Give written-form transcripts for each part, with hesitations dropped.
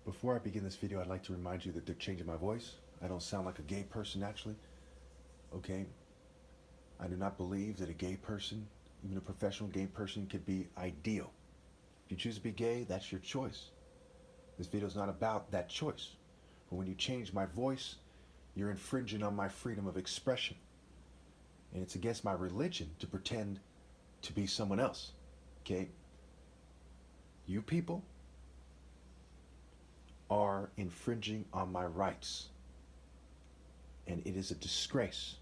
Before I begin this video, I'd like to remind you that they're changing my voice. I don't sound like a gay person naturally. Okay? I do not believe that a gay person, even a professional gay person, could be ideal. If you choose to be gay, that's your choice. This video is not about that choice. But when you change my voice, you're infringing on my freedom of expression. And it's against my religion to pretend to be someone else. Okay? You people are infringing on my rights. And it is a disgrace.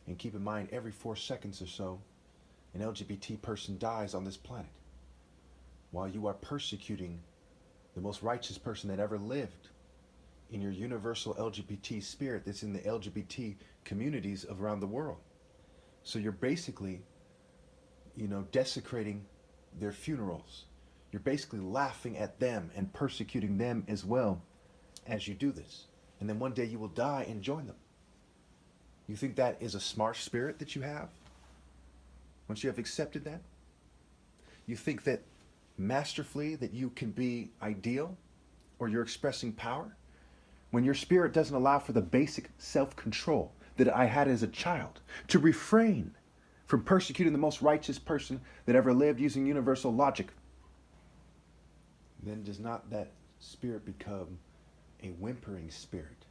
And keep in mind, every 4 seconds or so, an LGBT person dies on this planet. While you are persecuting the most righteous person that ever lived in your universal LGBT spirit that's in the LGBT communities around the world. So you're basically, desecrating their funerals. You're basically laughing at them and persecuting them as well as you do this. And then one day you will die and join them. You think that is a smart spirit that you have? Once you have accepted that? You think that masterfully that you can be ideal or you're expressing power? When your spirit doesn't allow for the basic self-control that I had as a child to refrain from persecuting the most righteous person that ever lived using universal logic, then does not that spirit become a whimpering spirit,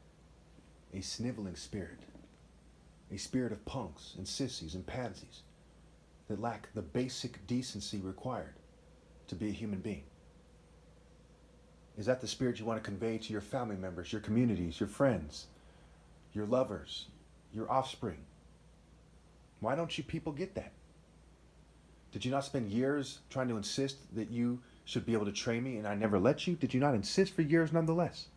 a sniveling spirit, a spirit of punks and sissies and pansies that lack the basic decency required to be a human being? Is that the spirit you want to convey to your family members, your communities, your friends, your lovers, your offspring? Why don't you people get that? Did you not spend years trying to insist that you should be able to train me and I never let you? Did you not insist for years nonetheless?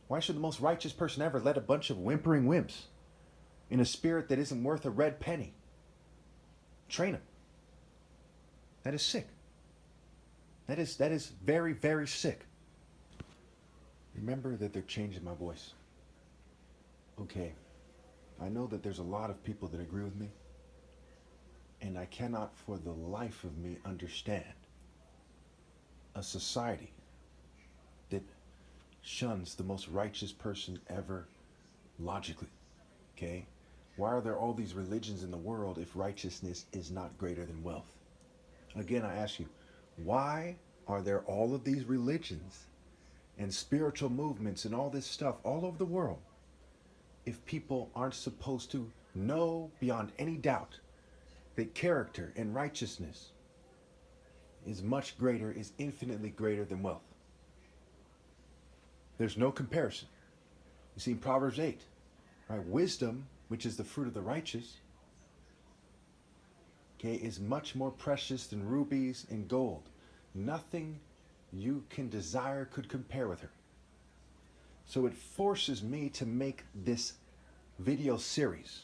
Why should the most righteous person ever let a bunch of whimpering wimps in a spirit that isn't worth a red penny train him? That is sick. That is very, very sick. Remember that they're changing my voice. Okay, I know that there's a lot of people that agree with me, and I cannot for the life of me understand a society that shuns the most righteous person ever logically. Okay? Why are there all these religions in the world if righteousness is not greater than wealth? Again, I ask you, why are there all of these religions and spiritual movements and all this stuff all over the world if people aren't supposed to know beyond any doubt that character and righteousness is much greater, is infinitely greater than wealth? There's no comparison. You see in Proverbs 8, right? Wisdom, which is the fruit of the righteous, okay, is much more precious than rubies and gold. Nothing you can desire could compare with her. So it forces me to make this video series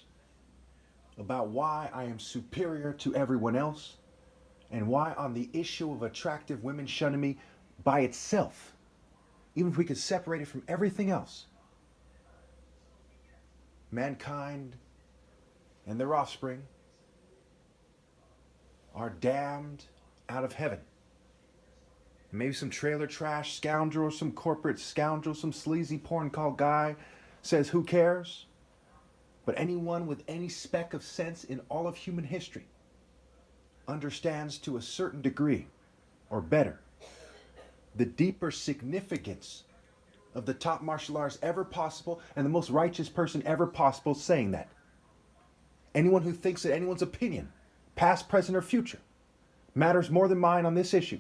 about why I am superior to everyone else and why on the issue of attractive women shunning me by itself, even if we could separate it from everything else, mankind and their offspring are damned out of heaven. Maybe some trailer trash scoundrel, some corporate scoundrel, some sleazy porn call guy says, who cares? But anyone with any speck of sense in all of human history understands to a certain degree, or better, the deeper significance of the top martial arts ever possible and the most righteous person ever possible saying that. Anyone who thinks that anyone's opinion, past, present, or future, matters more than mine on this issue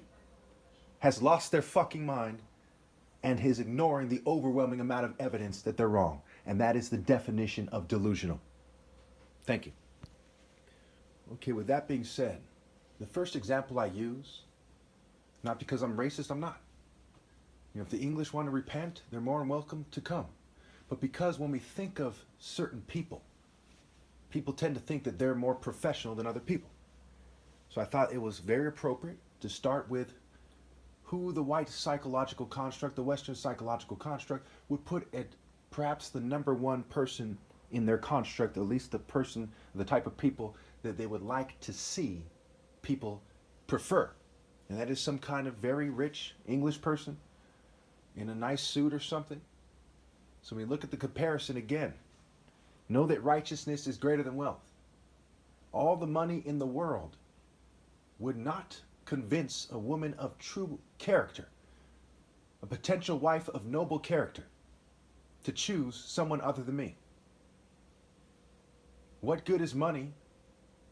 has lost their fucking mind and is ignoring the overwhelming amount of evidence that they're wrong. And that is the definition of delusional. Thank you. Okay, with that being said, the first example I use, not because I'm racist, I'm not. If the English want to repent, they're more than welcome to come. But because when we think of certain people, people tend to think that they're more professional than other people. So I thought it was very appropriate to start with who the white psychological construct, the Western psychological construct, would put at perhaps the number one person in their construct, at least the person, the type of people that they would like to see people prefer. And that is some kind of very rich English person in a nice suit or something. So we look at the comparison again. Know that righteousness is greater than wealth. All the money in the world would not convince a woman of true character, a potential wife of noble character, to choose someone other than me. What good is money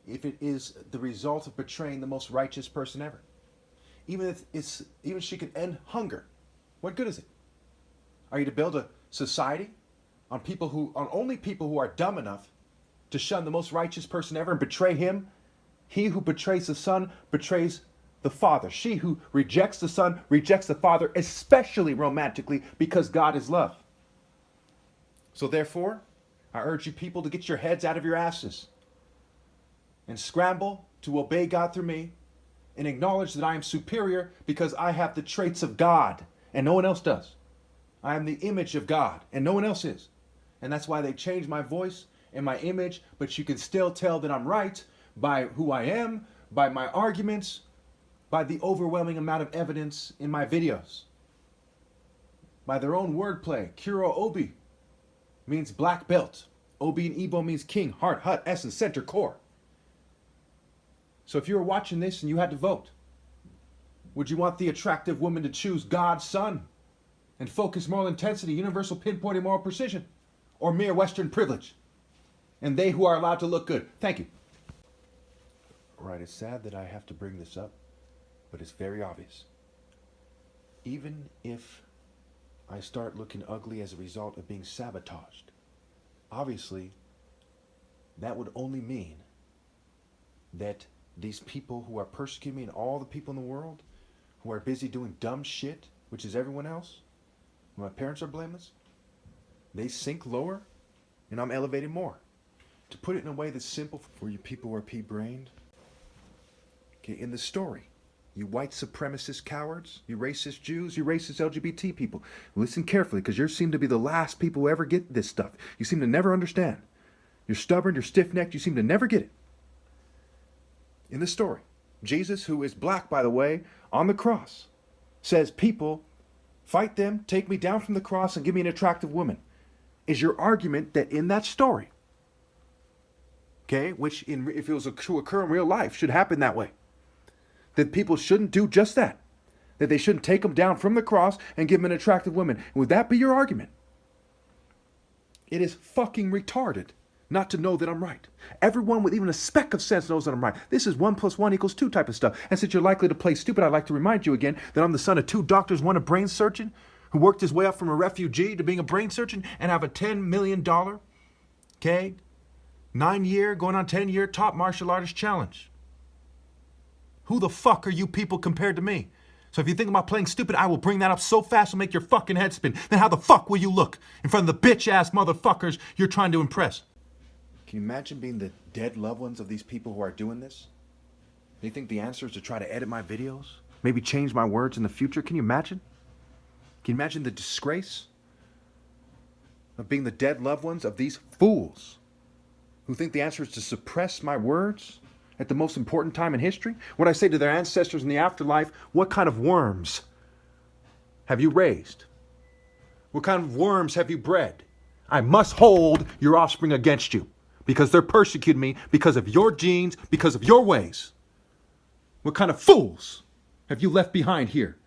if it is the result of betraying the most righteous person ever? Even if she could end hunger, what good is it? Are you to build a society on only people who are dumb enough to shun the most righteous person ever and betray him? He who betrays the Son betrays the Father. She who rejects the Son rejects the Father, especially romantically, because God is love. So therefore, I urge you people to get your heads out of your asses and scramble to obey God through me and acknowledge that I am superior because I have the traits of God and no one else does. I am the image of God and no one else is. And that's why they changed my voice and my image, but you can still tell that I'm right by who I am, by my arguments, by the overwhelming amount of evidence in my videos, by their own wordplay. Kuro Obi means black belt. Obi in Igbo means king, heart, hut, essence, center, core. So if you were watching this and you had to vote, would you want the attractive woman to choose God's Son and focus moral intensity, universal pinpointing moral precision, or mere Western privilege, and they who are allowed to look good? Thank you. Right, it's sad that I have to bring this up, but it's very obvious. Even if I start looking ugly as a result of being sabotaged, obviously that would only mean that these people who are persecuting me and all the people in the world who are busy doing dumb shit, which is everyone else, my parents are blameless, they sink lower and I'm elevated more. To put it in a way that's simple for you people who are pea-brained, okay, in the story, you white supremacist cowards, you racist Jews, you racist LGBT people, listen carefully, because you seem to be the last people who ever get this stuff. You seem to never understand. You're stubborn, you're stiff-necked, you seem to never get it. In the story, Jesus, who is black, by the way, on the cross, says, people, fight them, take me down from the cross, and give me an attractive woman. Is your argument that in that story, okay, which if it was to occur in real life, should happen that way, that people shouldn't do just that, that they shouldn't take them down from the cross and give them an attractive woman? Would that be your argument? It is fucking retarded not to know that I'm right. Everyone with even a speck of sense knows that I'm right. This is 1 + 1 = 2 type of stuff. And since you're likely to play stupid, I'd like to remind you again that I'm the son of 2 doctors, one a brain surgeon, who worked his way up from a refugee to being a brain surgeon and have a $10 million, okay, 9-year, going on 10-year top martial artist challenge. Who the fuck are you people compared to me? So if you think about playing stupid, I will bring that up so fast it'll make your fucking head spin. Then how the fuck will you look in front of the bitch-ass motherfuckers you're trying to impress? Can you imagine being the dead loved ones of these people who are doing this? Do you think the answer is to try to edit my videos? Maybe change my words in the future? Can you imagine? Can you imagine the disgrace of being the dead loved ones of these fools who think the answer is to suppress my words at the most important time in history? When I say to their ancestors in the afterlife, what kind of worms have you raised? What kind of worms have you bred? I must hold your offspring against you because they're persecuting me because of your genes, because of your ways. What kind of fools have you left behind here?